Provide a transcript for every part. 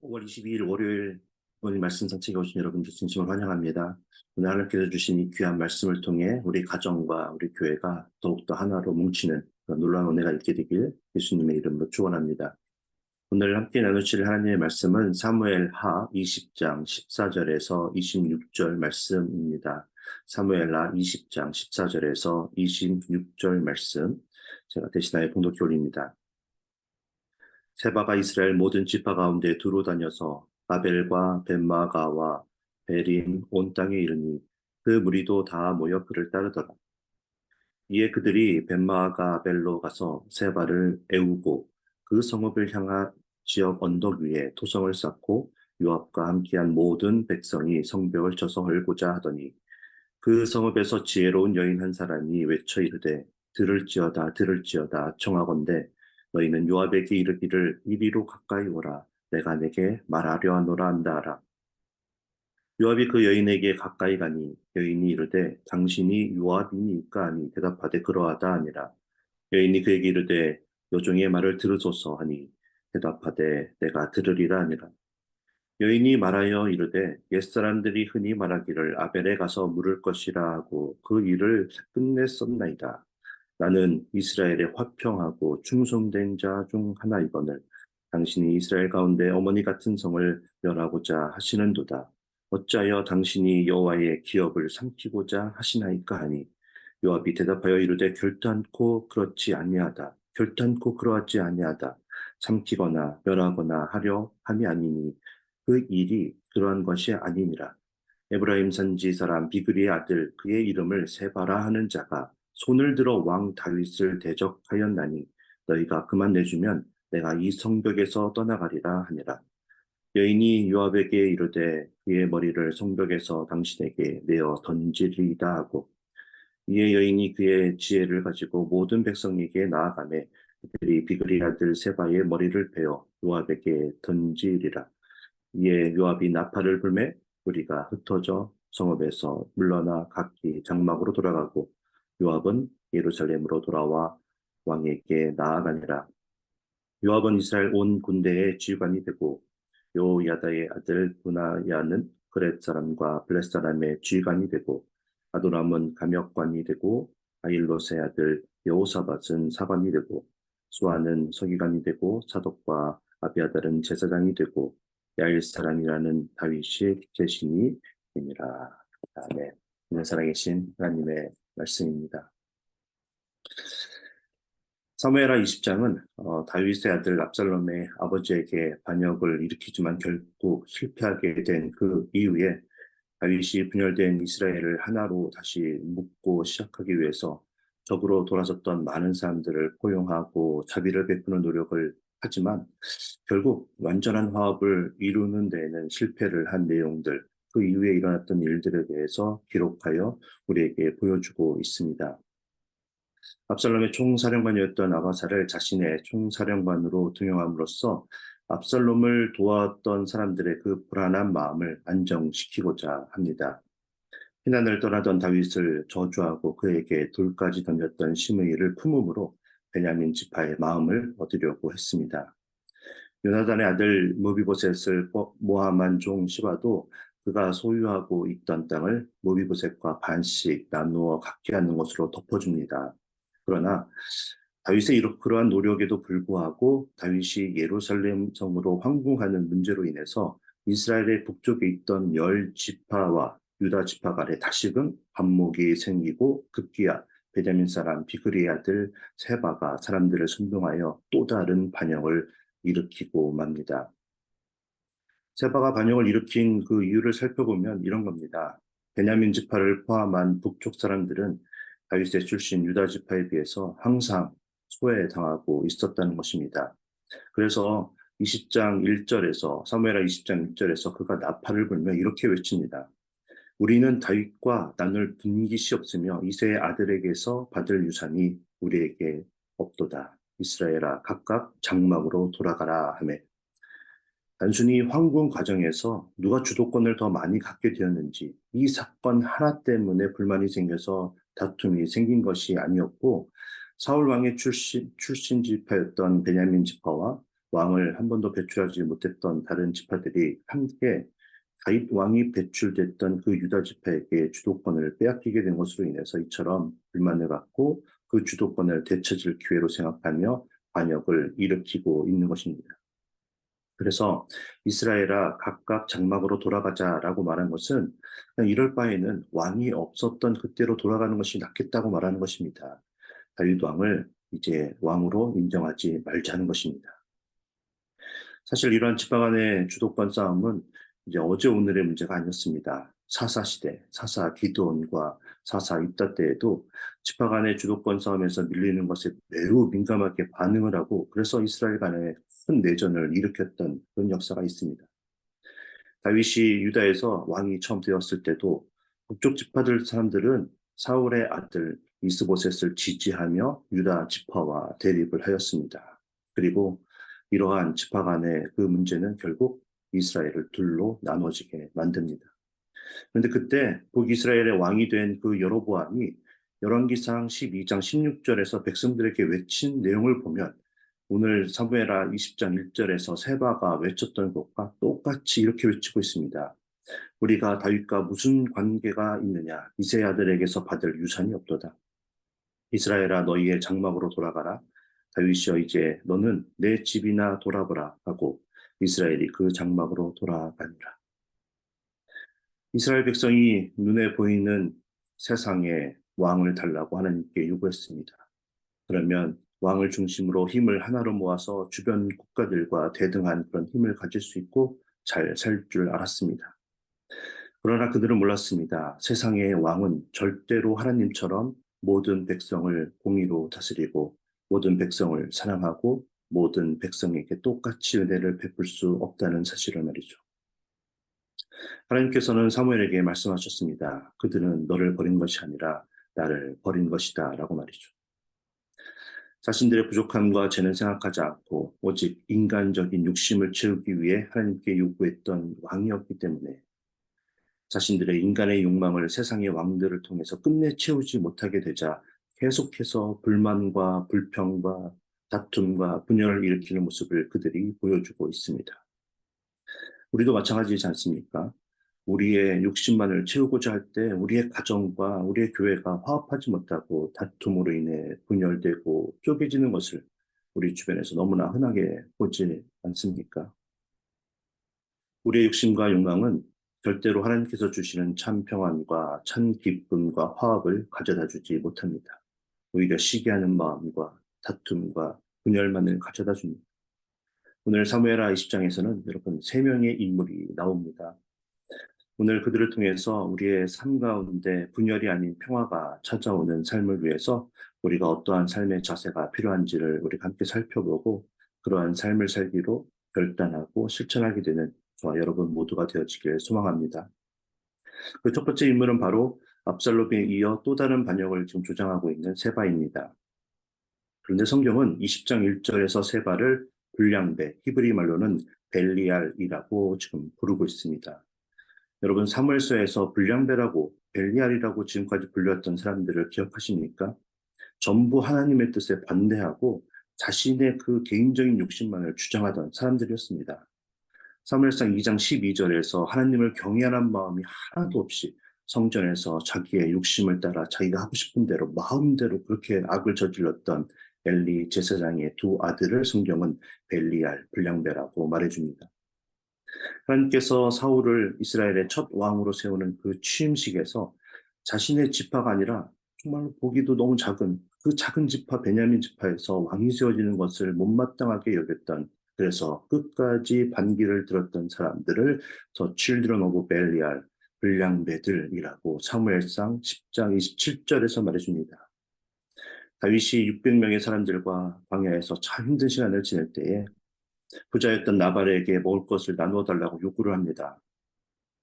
5월 22일 월요일 오늘 말씀 산책에 오신 여러분들 진심으로 환영합니다. 오늘 하나님께서 주신 이 귀한 말씀을 통해 우리 가정과 우리 교회가 더욱더 하나로 뭉치는 그런 놀라운 은혜가 있게 되길 예수님의 이름으로 축원합니다. 오늘 함께 나누실 하나님의 말씀은 사무엘하 20장 14절에서 26절 말씀입니다. 사무엘하 20장 14절에서 26절 말씀 제가 대신하여 봉독해 올립니다. 세바가 이스라엘 모든 지파 가운데 두루 다녀서 바벨과 벳마가와 베림 온 땅에 이르니 그 무리도 다 모여 그를 따르더라. 이에 그들이 벳마가 벨로 가서 세바를 애우고 그 성읍을 향한 지역 언덕 위에 토성을 쌓고 요압과 함께한 모든 백성이 성벽을 쳐서 헐고자 하더니 그 성읍에서 지혜로운 여인 한 사람이 외쳐 이르되 들을지어다 들을지어다 청하건대 너희는 요압에게 이르기를 이리로 가까이 오라 내가 내게 말하려 하노라 한다 하라. 요압이 그 여인에게 가까이 가니 여인이 이르되 당신이 요압이니까 하니 대답하되 그러하다 아니라. 여인이 그에게 이르되 여종의 말을 들으소서 하니 대답하되 내가 들으리라 하니라. 여인이 말하여 이르되 옛사람들이 흔히 말하기를 아벨에 가서 물을 것이라 하고 그 일을 끝냈었나이다. 나는 이스라엘의 화평하고 충성된 자 중 하나이거늘 당신이 이스라엘 가운데 어머니 같은 성을 멸하고자 하시는도다. 어찌하여 당신이 여호와의 기업을 삼키고자 하시나이까 하니 요압이 대답하여 이르되 결단코 그렇지 아니하다. 결단코 그러하지 아니하다. 삼키거나 멸하거나 하려 함이 아니니 그 일이 그러한 것이 아니니라. 에브라임 산지 사람 비그리의 아들 그의 이름을 세바라 하는 자가 손을 들어 왕 다윗을 대적하였나니 너희가 그만 내주면 내가 이 성벽에서 떠나가리라 하니라. 여인이 요압에게 이르되 그의 머리를 성벽에서 당신에게 내어 던지리이다 하고 이에 여인이 그의 지혜를 가지고 모든 백성에게 나아가매 그들이 비그리 아들 세바의 머리를 베어 요압에게 던지리라. 이에 요압이 나팔을 불매 무리가 흩어져 성읍에서 물러나 각기 장막으로 돌아가고 요압은 예루살렘으로 돌아와 왕에게 나아가니라. 요압은 이스라엘 온 군대의 지휘관이 되고 요야다의 아들 분하야는 그렛 사람과 블렛 사람의 지휘관이 되고 아도람은 감역관이 되고 아일롯의 아들 여호사밧은 사관이 되고 수아는 서기관이 되고 사독과 아비아달은 제사장이 되고 야일 사람이라는 다윗이 대신이 되니라. 아멘. 네, 살아계신 하나님의 말씀입니다. 사무엘하 20장은 다윗의 아들 압살롬의 아버지에게 반역을 일으키지만 결국 실패하게 된 그 이후에 다윗이 분열된 이스라엘을 하나로 다시 묶고 시작하기 위해서 적으로 돌아섰던 많은 사람들을 포용하고 자비를 베푸는 노력을 하지만 결국 완전한 화합을 이루는 데에는 실패를 한 내용들, 그 이후에 일어났던 일들에 대해서 기록하여 우리에게 보여주고 있습니다. 압살롬의 총사령관이었던 아바사를 자신의 총사령관으로 등용함으로써 압살롬을 도왔던 사람들의 그 불안한 마음을 안정시키고자 합니다. 피난을 떠나던 다윗을 저주하고 그에게 돌까지 던졌던 시므이를 품음으로 베냐민 지파의 마음을 얻으려고 했습니다. 요나단의 아들 무비보셋을 모함한 종 시바도 그가 소유하고 있던 땅을 무비보셋과 반씩 나누어 갖게 하는 것으로 덮어줍니다. 그러나 다윗의 그러한 노력에도 불구하고 다윗이 예루살렘 성으로 황궁하는 문제로 인해서 이스라엘의 북쪽에 있던 10지파와 유다 지파 간에 다시금 반목이 생기고 급기야 베냐민 사람 비그리의 아들 세바가 사람들을 선동하여 또 다른 반역을 일으키고 맙니다. 세바가 반역을 일으킨 그 이유를 살펴보면 이런 겁니다. 베냐민 지파를 포함한 북쪽 사람들은 다윗의 출신 유다 지파에 비해서 항상 소외당하고 있었다는 것입니다. 그래서 20장 1절에서 사무엘하 20장 1절에서 그가 나팔을 불며 이렇게 외칩니다. 우리는 다윗과 나눌 분깃이 없으며 이새의 아들에게서 받을 유산이 우리에게 없도다. 이스라엘아 각각 장막으로 돌아가라 하매 단순히 황군 과정에서 누가 주도권을 더 많이 갖게 되었는지 이 사건 하나 때문에 불만이 생겨서 다툼이 생긴 것이 아니었고 사울 왕의 출신 지파였던 베냐민 지파와 왕을 한 번도 배출하지 못했던 다른 지파들이 함께 다윗 왕이 배출됐던 그 유다 지파에게 주도권을 빼앗기게 된 것으로 인해서 이처럼 불만을 갖고 그 주도권을 되찾을 기회로 생각하며 반역을 일으키고 있는 것입니다. 그래서 이스라엘아 각각 장막으로 돌아가자라고 말한 것은 그냥 이럴 바에는 왕이 없었던 그때로 돌아가는 것이 낫겠다고 말하는 것입니다. 다윗 왕을 이제 왕으로 인정하지 말자는 것입니다. 사실 이러한 지파 간의 주도권 싸움은 이제 어제 오늘의 문제가 아니었습니다. 사사 시대, 사사 기드온과 사사 입다 때에도 지파 간의 주도권 싸움에서 밀리는 것에 매우 민감하게 반응을 하고 그래서 이스라엘 간의 큰 내전을 일으켰던 그런 역사가 있습니다. 다윗이 유다에서 왕이 처음 되었을 때도 북쪽 지파들 사람들은 사울의 아들 이스보셋을 지지하며 유다 지파와 대립을 하였습니다. 그리고 이러한 지파 간의 그 문제는 결국 이스라엘을 둘로 나눠지게 만듭니다. 그런데 그때 북이스라엘의 왕이 된 그 여로보암이 열왕기상 12장 16절에서 백성들에게 외친 내용을 보면 오늘 사무엘하 20장 1절에서 세바가 외쳤던 것과 똑같이 이렇게 외치고 있습니다. 우리가 다윗과 무슨 관계가 있느냐? 이세 아들에게서 받을 유산이 없도다. 이스라엘아 너희의 장막으로 돌아가라. 다윗이여 이제 너는 내 집이나 돌아보라 하고 이스라엘이 그 장막으로 돌아가니라. 이스라엘 백성이 눈에 보이는 세상에 왕을 달라고 하나님께 요구했습니다. 그러면 왕을 중심으로 힘을 하나로 모아서 주변 국가들과 대등한 그런 힘을 가질 수 있고 잘 살 줄 알았습니다. 그러나 그들은 몰랐습니다. 세상의 왕은 절대로 하나님처럼 모든 백성을 공의로 다스리고 모든 백성을 사랑하고 모든 백성에게 똑같이 은혜를 베풀 수 없다는 사실을 말이죠. 하나님께서는 사무엘에게 말씀하셨습니다. 그들은 너를 버린 것이 아니라 나를 버린 것이다 라고 말이죠. 자신들의 부족함과 죄는 생각하지 않고 오직 인간적인 욕심을 채우기 위해 하나님께 요구했던 왕이었기 때문에 자신들의 인간의 욕망을 세상의 왕들을 통해서 끝내 채우지 못하게 되자 계속해서 불만과 불평과 다툼과 분열을 일으키는 모습을 그들이 보여주고 있습니다. 우리도 마찬가지지 않습니까? 우리의 욕심만을 채우고자 할 때 우리의 가정과 우리의 교회가 화합하지 못하고 다툼으로 인해 분열되고 쪼개지는 것을 우리 주변에서 너무나 흔하게 보지 않습니까? 우리의 욕심과 욕망은 절대로 하나님께서 주시는 참 평안과 참 기쁨과 화합을 가져다 주지 못합니다. 오히려 시기하는 마음과 다툼과 분열만을 가져다 줍니다. 오늘 사무엘하 20장에서는 여러분 3명의 인물이 나옵니다. 오늘 그들을 통해서 우리의 삶 가운데 분열이 아닌 평화가 찾아오는 삶을 위해서 우리가 어떠한 삶의 자세가 필요한지를 우리가 함께 살펴보고 그러한 삶을 살기로 결단하고 실천하게 되는 저와 여러분 모두가 되어지길 소망합니다. 그 첫 번째 인물은 바로 압살롬에 이어 또 다른 반역을 지금 조장하고 있는 세바입니다. 그런데 성경은 20장 1절에서 세바를 불량배, 히브리 말로는 벨리알이라고 지금 부르고 있습니다. 여러분 사무엘서에서 불량배라고 벨리알이라고 지금까지 불렸던 사람들을 기억하십니까? 전부 하나님의 뜻에 반대하고 자신의 그 개인적인 욕심만을 주장하던 사람들이었습니다. 사무엘상 2장 12절에서 하나님을 경외하는 마음이 하나도 없이 성전에서 자기의 욕심을 따라 자기가 하고 싶은 대로 마음대로 그렇게 악을 저질렀던 엘리 제사장의 두 아들을 성경은 벨리알, 불량배라고 말해줍니다. 하나님께서 사울을 이스라엘의 첫 왕으로 세우는 그 취임식에서 자신의 지파가 아니라 정말 보기도 너무 작은 그 작은 지파 베냐민 지파에서 왕이 세워지는 것을 못마땅하게 여겼던 그래서 끝까지 반기를 들었던 사람들을 The Children of Belial, 불량배들이라고 사무엘상 10장 27절에서 말해줍니다. 다윗이 600명의 사람들과 광야에서 참 힘든 시간을 지낼 때에 부자였던 나발에게 먹을 것을 나누어 달라고 요구를 합니다.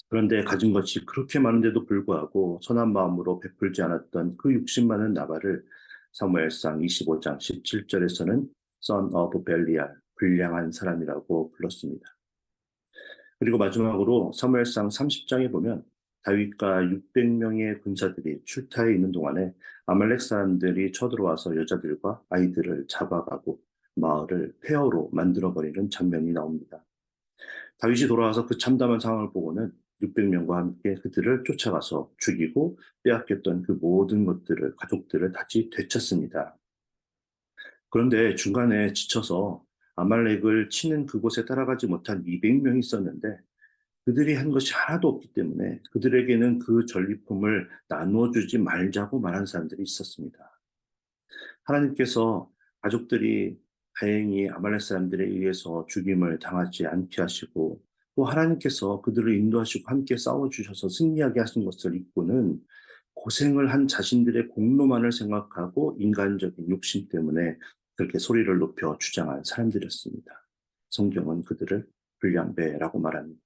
그런데 가진 것이 그렇게 많은데도 불구하고 선한 마음으로 베풀지 않았던 그 욕심 많은 나발을 사무엘상 25장 17절에서는 Son of Belial, 불량한 사람이라고 불렀습니다. 그리고 마지막으로 사무엘상 30장에 보면 다윗과 600명의 군사들이 출타해 있는 동안에 아말렉 사람들이 쳐들어와서 여자들과 아이들을 잡아가고 마을을 폐허로 만들어버리는 장면이 나옵니다. 다윗이 돌아와서 그 참담한 상황을 보고는 600명과 함께 그들을 쫓아가서 죽이고 빼앗겼던 그 모든 것들을, 가족들을 다시 되찾습니다. 그런데 중간에 지쳐서 아말렉을 치는 그곳에 따라가지 못한 200명이 있었는데 그들이 한 것이 하나도 없기 때문에 그들에게는 그 전리품을 나누어주지 말자고 말한 사람들이 있었습니다. 하나님께서 가족들이 다행히 아말렉 사람들에 의해서 죽임을 당하지 않게 하시고 또 하나님께서 그들을 인도하시고 함께 싸워주셔서 승리하게 하신 것을 잊고는 고생을 한 자신들의 공로만을 생각하고 인간적인 욕심 때문에 그렇게 소리를 높여 주장한 사람들이었습니다. 성경은 그들을 불량배라고 말합니다.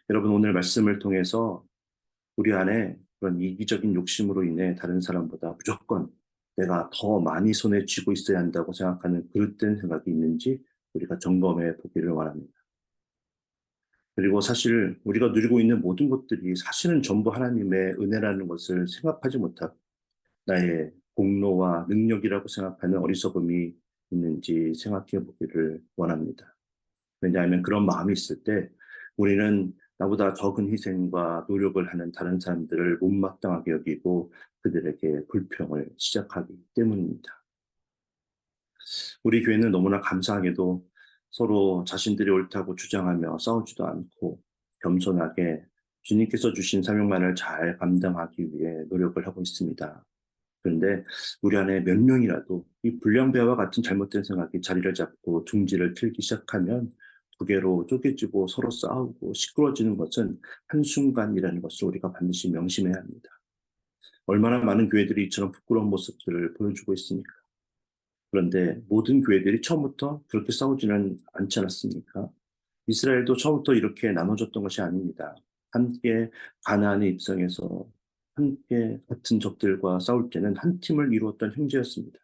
여러분 오늘 말씀을 통해서 우리 안에 그런 이기적인 욕심으로 인해 다른 사람보다 무조건 내가 더 많이 손에 쥐고 있어야 한다고 생각하는 그릇된 생각이 있는지 우리가 점검해 보기를 원합니다. 그리고 사실 우리가 누리고 있는 모든 것들이 사실은 전부 하나님의 은혜라는 것을 생각하지 못하고 나의 공로와 능력이라고 생각하는 어리석음이 있는지 생각해 보기를 원합니다. 왜냐하면 그런 마음이 있을 때 우리는 나보다 적은 희생과 노력을 하는 다른 사람들을 못마땅하게 여기고 그들에게 불평을 시작하기 때문입니다. 우리 교회는 너무나 감사하게도 서로 자신들이 옳다고 주장하며 싸우지도 않고 겸손하게 주님께서 주신 사명만을 잘 감당하기 위해 노력을 하고 있습니다. 그런데 우리 안에 몇 명이라도 이 불량배와 같은 잘못된 생각이 자리를 잡고 둥지를 틀기 시작하면 두 개로 쪼개지고 서로 싸우고 시끄러워지는 것은 한순간이라는 것을 우리가 반드시 명심해야 합니다. 얼마나 많은 교회들이 이처럼 부끄러운 모습들을 보여주고 있습니까? 그런데 모든 교회들이 처음부터 그렇게 싸우지는 않지 않았습니까? 이스라엘도 처음부터 이렇게 나눠졌던 것이 아닙니다. 함께 가나안에 입성해서 함께 같은 적들과 싸울 때는 한 팀을 이루었던 형제였습니다.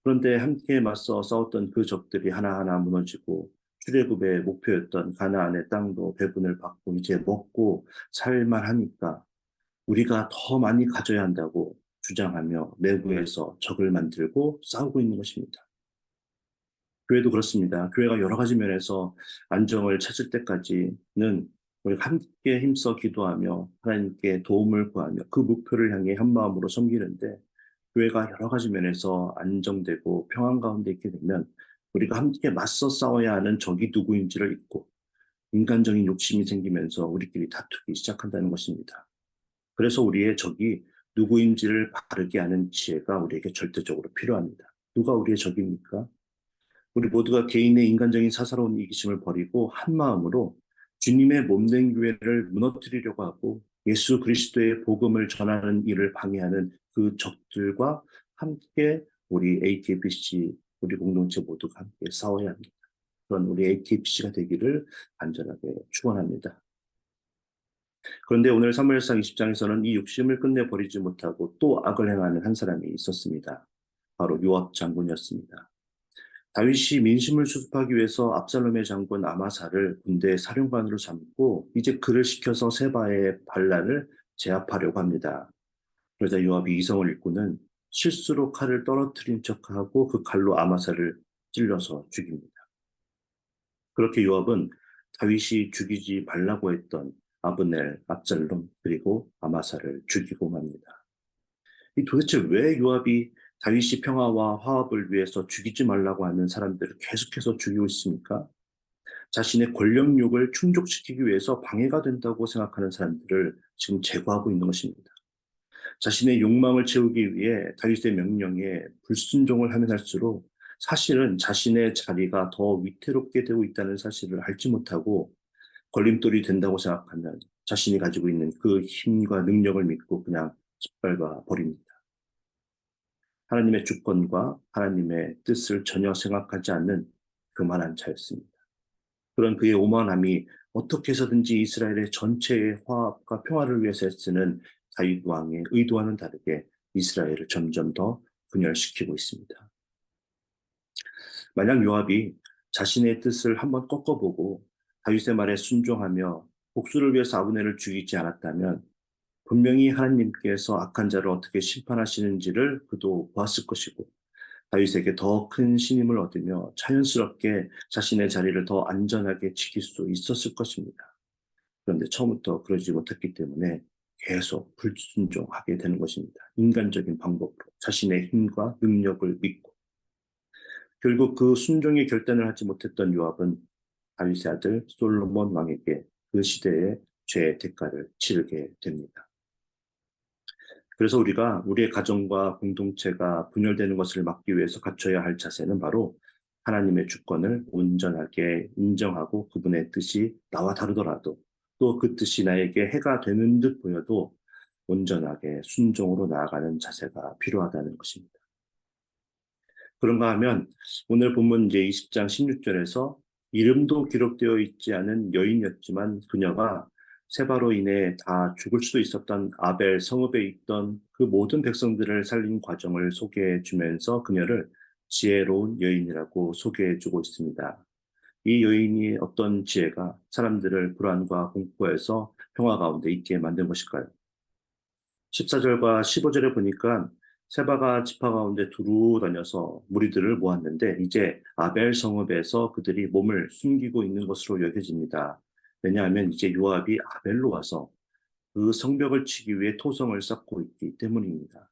그런데 함께 맞서 싸웠던 그 적들이 하나하나 무너지고 출애굽의 목표였던 가나안의 땅도 배분을 받고 이제 먹고 살만하니까 우리가 더 많이 가져야 한다고 주장하며 내부에서 적을 만들고 싸우고 있는 것입니다. 교회도 그렇습니다. 교회가 여러 가지 면에서 안정을 찾을 때까지는 우리가 함께 힘써 기도하며 하나님께 도움을 구하며 그 목표를 향해 한 마음으로 섬기는데 교회가 여러 가지 면에서 안정되고 평안 가운데 있게 되면 우리가 함께 맞서 싸워야 하는 적이 누구인지를 잊고 인간적인 욕심이 생기면서 우리끼리 다투기 시작한다는 것입니다. 그래서 우리의 적이 누구인지를 바르게 아는 지혜가 우리에게 절대적으로 필요합니다. 누가 우리의 적입니까? 우리 모두가 개인의 인간적인 사사로운 이기심을 버리고 한 마음으로 주님의 몸된 교회를 무너뜨리려고 하고 예수 그리스도의 복음을 전하는 일을 방해하는 그 적들과 함께 우리 ATPC, 우리 공동체 모두가 함께 싸워야 합니다. 그런 우리 ATPC가 되기를 간절하게 축원합니다. 그런데 오늘 사무엘상 20장에서는 이 욕심을 끝내버리지 못하고 또 악을 행하는 한 사람이 있었습니다. 바로 요압 장군이었습니다. 다윗이 민심을 수습하기 위해서 압살롬의 장군 아마사를 군대 사령관으로 삼고 이제 그를 시켜서 세바의 반란을 제압하려고 합니다. 그러자 요압이 이성을 잃고는 실수로 칼을 떨어뜨린 척하고 그 칼로 아마사를 찔러서 죽입니다. 그렇게 요압은 다윗이 죽이지 말라고 했던 아브넬, 압살롬 그리고 아마사를 죽이고 맙니다. 이 도대체 왜 요압이 다윗이 평화와 화합을 위해서 죽이지 말라고 하는 사람들을 계속해서 죽이고 있습니까? 자신의 권력욕을 충족시키기 위해서 방해가 된다고 생각하는 사람들을 지금 제거하고 있는 것입니다. 자신의 욕망을 채우기 위해 다윗의 명령에 불순종을 하면 할수록 사실은 자신의 자리가 더 위태롭게 되고 있다는 사실을 알지 못하고 걸림돌이 된다고 생각하면 자신이 가지고 있는 그 힘과 능력을 믿고 그냥 짓밟아 버립니다. 하나님의 주권과 하나님의 뜻을 전혀 생각하지 않는 교만한 자였습니다. 그런 그의 오만함이 어떻게 해서든지 이스라엘의 전체의 화합과 평화를 위해서 애쓰는 다윗 왕의 의도와는 다르게 이스라엘을 점점 더 분열시키고 있습니다. 만약 요압이 자신의 뜻을 한번 꺾어보고 다윗의 말에 순종하며 복수를 위해서 아브넬을 죽이지 않았다면 분명히 하나님께서 악한 자를 어떻게 심판하시는지를 그도 보았을 것이고 다윗에게 더 큰 신임을 얻으며 자연스럽게 자신의 자리를 더 안전하게 지킬 수 있었을 것입니다. 그런데 처음부터 그러지 못했기 때문에 계속 불순종하게 되는 것입니다. 인간적인 방법으로 자신의 힘과 능력을 믿고 결국 그 순종의 결단을 하지 못했던 요압은 다윗의 아들 솔로몬 왕에게 그 시대의 죄의 대가를 치르게 됩니다. 그래서 우리가 우리의 가정과 공동체가 분열되는 것을 막기 위해서 갖춰야 할 자세는 바로 하나님의 주권을 온전하게 인정하고 그분의 뜻이 나와 다르더라도 또 그 뜻이 나에게 해가 되는 듯 보여도 온전하게 순종으로 나아가는 자세가 필요하다는 것입니다. 그런가 하면 오늘 본문 이제 20장 16절에서 이름도 기록되어 있지 않은 여인이었지만 그녀가 세바로 인해 다 죽을 수도 있었던 아벨 성읍에 있던 그 모든 백성들을 살린 과정을 소개해 주면서 그녀를 지혜로운 여인이라고 소개해 주고 있습니다. 이 여인이 어떤 지혜가 사람들을 불안과 공포에서 평화 가운데 있게 만든 것일까요? 14절과 15절에 보니까 세바가 지파 가운데 두루 다녀서 무리들을 모았는데 이제 아벨 성읍에서 그들이 몸을 숨기고 있는 것으로 여겨집니다. 왜냐하면 이제 요압이 아벨로 와서 그 성벽을 치기 위해 토성을 쌓고 있기 때문입니다.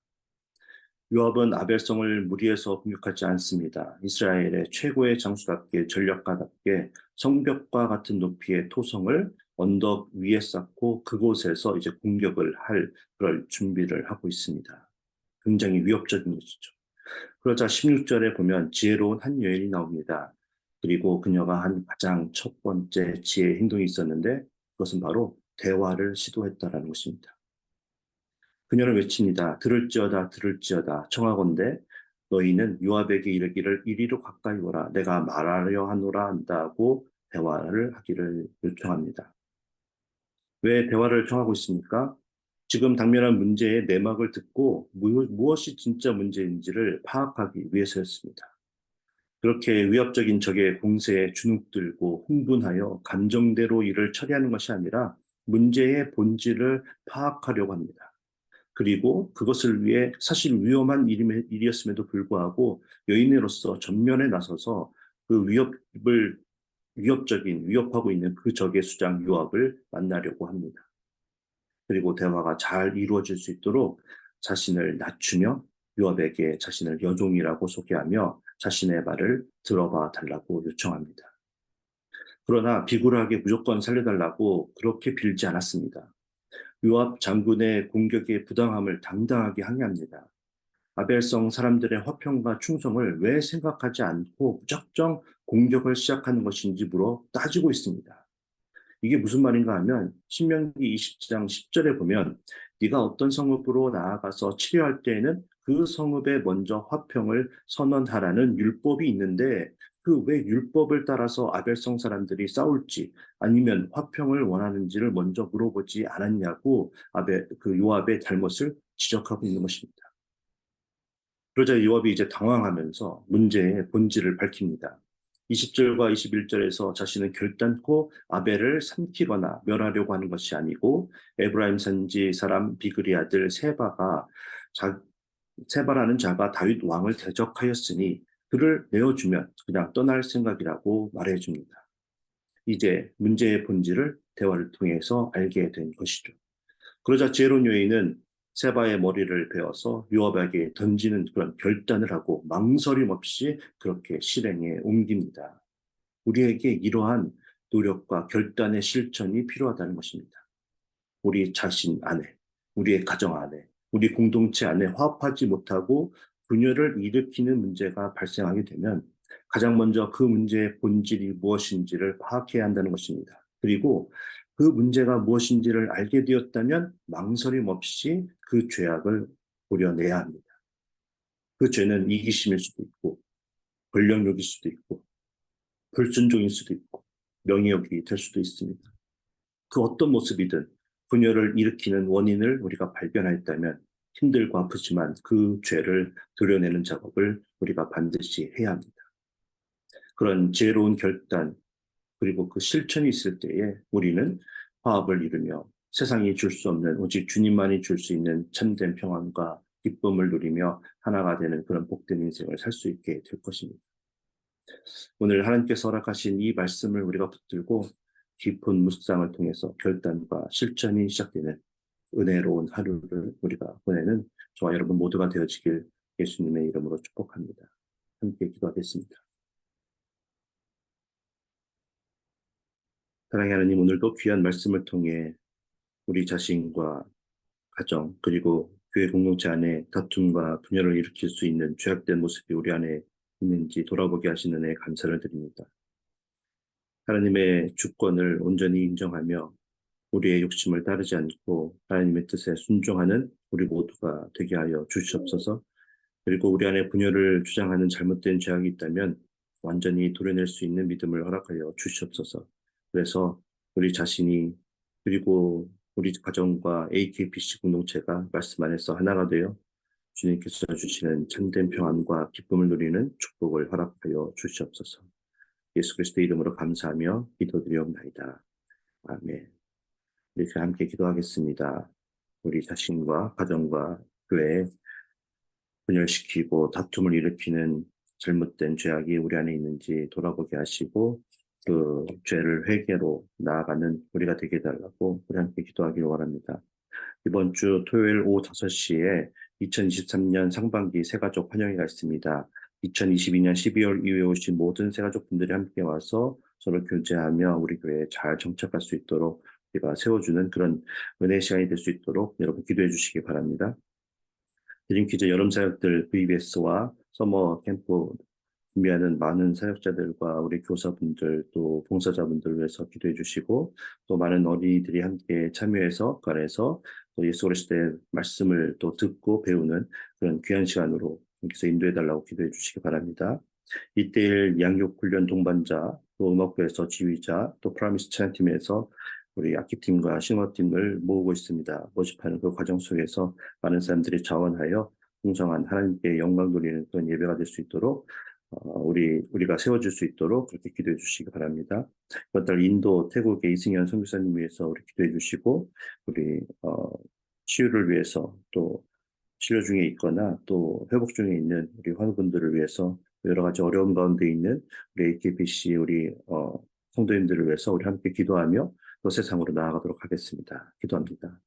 요압은 아벨성을 무리해서 공격하지 않습니다. 이스라엘의 최고의 장수답게 전략가답게 성벽과 같은 높이의 토성을 언덕 위에 쌓고 그곳에서 이제 공격을 할 그럴 준비를 하고 있습니다. 굉장히 위협적인 것이죠. 그러자 16절에 보면 지혜로운 한 여인이 나옵니다. 그리고 그녀가 한 가장 첫 번째 지혜 행동이 있었는데 그것은 바로 대화를 시도했다라는 것입니다. 그녀는 외칩니다. 들을지어다 들을지어다 청하건대 너희는 요압에게 이르기를 이리로 가까이 오라 내가 말하려 하노라 한다고 대화를 하기를 요청합니다. 왜 대화를 청하고 있습니까? 지금 당면한 문제의 내막을 듣고 무엇이 진짜 문제인지를 파악하기 위해서였습니다. 그렇게 위협적인 적의 공세에 주눅들고 흥분하여 감정대로 일을 처리하는 것이 아니라 문제의 본질을 파악하려고 합니다. 그리고 그것을 위해 사실 위험한 일이었음에도 불구하고 여인으로서 전면에 나서서 그 위협하고 있는 그 적의 수장 요압을 만나려고 합니다. 그리고 대화가 잘 이루어질 수 있도록 자신을 낮추며 요압에게 자신을 여종이라고 소개하며 자신의 말을 들어봐 달라고 요청합니다. 그러나 비굴하게 무조건 살려달라고 그렇게 빌지 않았습니다. 요압 장군의 공격의 부당함을 당당하게 항의합니다. 아벨성 사람들의 화평과 충성을 왜 생각하지 않고 무작정 공격을 시작하는 것인지 물어 따지고 있습니다. 이게 무슨 말인가 하면 신명기 20장 10절에 보면 네가 어떤 성읍으로 나아가서 치료할 때에는 그 성읍에 먼저 화평을 선언하라는 율법이 있는데 그 왜 율법을 따라서 아벨성 사람들이 싸울지 아니면 화평을 원하는지를 먼저 물어보지 않았냐고 그 요압의 잘못을 지적하고 있는 것입니다. 그러자 요압이 이제 당황하면서 문제의 본질을 밝힙니다. 20절과 21절에서 자신은 결단코 아벨을 삼키거나 멸하려고 하는 것이 아니고 에브라임 산지 사람 비그리 아들 세바라는 자가 다윗 왕을 대적하였으니 그를 내어주면 그냥 떠날 생각이라고 말해줍니다. 이제 문제의 본질을 대화를 통해서 알게 된 것이죠. 그러자 지혜로운 여인은 세바의 머리를 베어서 요압에게 던지는 그런 결단을 하고 망설임 없이 그렇게 실행에 옮깁니다. 우리에게 이러한 노력과 결단의 실천이 필요하다는 것입니다. 우리 자신 안에, 우리의 가정 안에, 우리 공동체 안에 화합하지 못하고 분열을 일으키는 문제가 발생하게 되면 가장 먼저 그 문제의 본질이 무엇인지를 파악해야 한다는 것입니다. 그리고 그 문제가 무엇인지를 알게 되었다면 망설임 없이 그 죄악을 고려내야 합니다. 그 죄는 이기심일 수도 있고, 권력욕일 수도 있고, 불순종일 수도 있고, 명예욕이 될 수도 있습니다. 그 어떤 모습이든 분열을 일으키는 원인을 우리가 발견하였다면 힘들고 아프지만 그 죄를 도려내는 작업을 우리가 반드시 해야 합니다. 그런 지혜로운 결단, 그리고 그 실천이 있을 때에 우리는 화합을 이루며 세상이 줄 수 없는 오직 주님만이 줄 수 있는 참된 평안과 기쁨을 누리며 하나가 되는 그런 복된 인생을 살 수 있게 될 것입니다. 오늘 하나님께서 허락하신 이 말씀을 우리가 붙들고 깊은 묵상을 통해서 결단과 실천이 시작되는 은혜로운 하루를 우리가 보내는 저와 여러분 모두가 되어지길 예수님의 이름으로 축복합니다. 함께 기도하겠습니다. 사랑하는 하나님, 오늘도 귀한 말씀을 통해 우리 자신과 가정 그리고 교회 공동체 안에 다툼과 분열을 일으킬 수 있는 죄악된 모습이 우리 안에 있는지 돌아보게 하시는 은혜에 감사를 드립니다. 하나님의 주권을 온전히 인정하며 우리의 욕심을 따르지 않고 하나님의 뜻에 순종하는 우리 모두가 되게 하여 주시옵소서. 그리고 우리 안에 분열을 주장하는 잘못된 죄악이 있다면 완전히 도려낼 수 있는 믿음을 허락하여 주시옵소서. 그래서 우리 자신이 그리고 우리 가정과 AKPC 공동체가 말씀 안에서 하나가 되어 주님께서 주시는 참된 평안과 기쁨을 누리는 축복을 허락하여 주시옵소서. 예수 그리스도의 이름으로 감사하며 기도드리옵나이다. 아멘. 이렇게 함께 기도하겠습니다. 우리 자신과 가정과 교회에 분열시키고 다툼을 일으키는 잘못된 죄악이 우리 안에 있는지 돌아보게 하시고 그 죄를 회개로 나아가는 우리가 되게 해달라고 우리 함께 기도하기를 원합니다. 이번 주 토요일 오후 5시에 2023년 상반기 새가족 환영회가 있습니다. 2022년 12월 이후에 오신 모든 새가족분들이 함께 와서 서로 교제하며 우리 교회에 잘 정착할 수 있도록 우리가 세워주는 그런 은혜 시간이 될 수 있도록 여러분 기도해 주시기 바랍니다. 드림키즈 여름 사역들 VBS와 서머 캠프 준비하는 많은 사역자들과 우리 교사분들 또 봉사자분들 위해서 기도해 주시고 또 많은 어린이들이 함께 참여해서 그 안에서 또 예수 그리스도의 말씀을 또 듣고 배우는 그런 귀한 시간으로 여기서 인도해 달라고 기도해 주시기 바랍니다. 1:1 양육 훈련 동반자 또 음악부에서 지휘자 또 프라미스 찬양팀에서 우리 악기팀과 싱어팀을 모으고 있습니다. 모집하는 그 과정 속에서 많은 사람들이 자원하여 풍성한 하나님께 영광 돌리는 그런 예배가 될 수 있도록 우리가 세워질 수 있도록 그렇게 기도해 주시기 바랍니다. 이번 달 인도, 태국의 이승현 선교사님 위해서 우리 기도해 주시고 우리 치유를 위해서 또 치료 중에 있거나 또 회복 중에 있는 우리 환우분들을 위해서 여러 가지 어려움 가운데 있는 우리 AKPC 우리 성도님들을 위해서 우리 함께 기도하며 또 세상으로 나아가도록 하겠습니다. 기도합니다.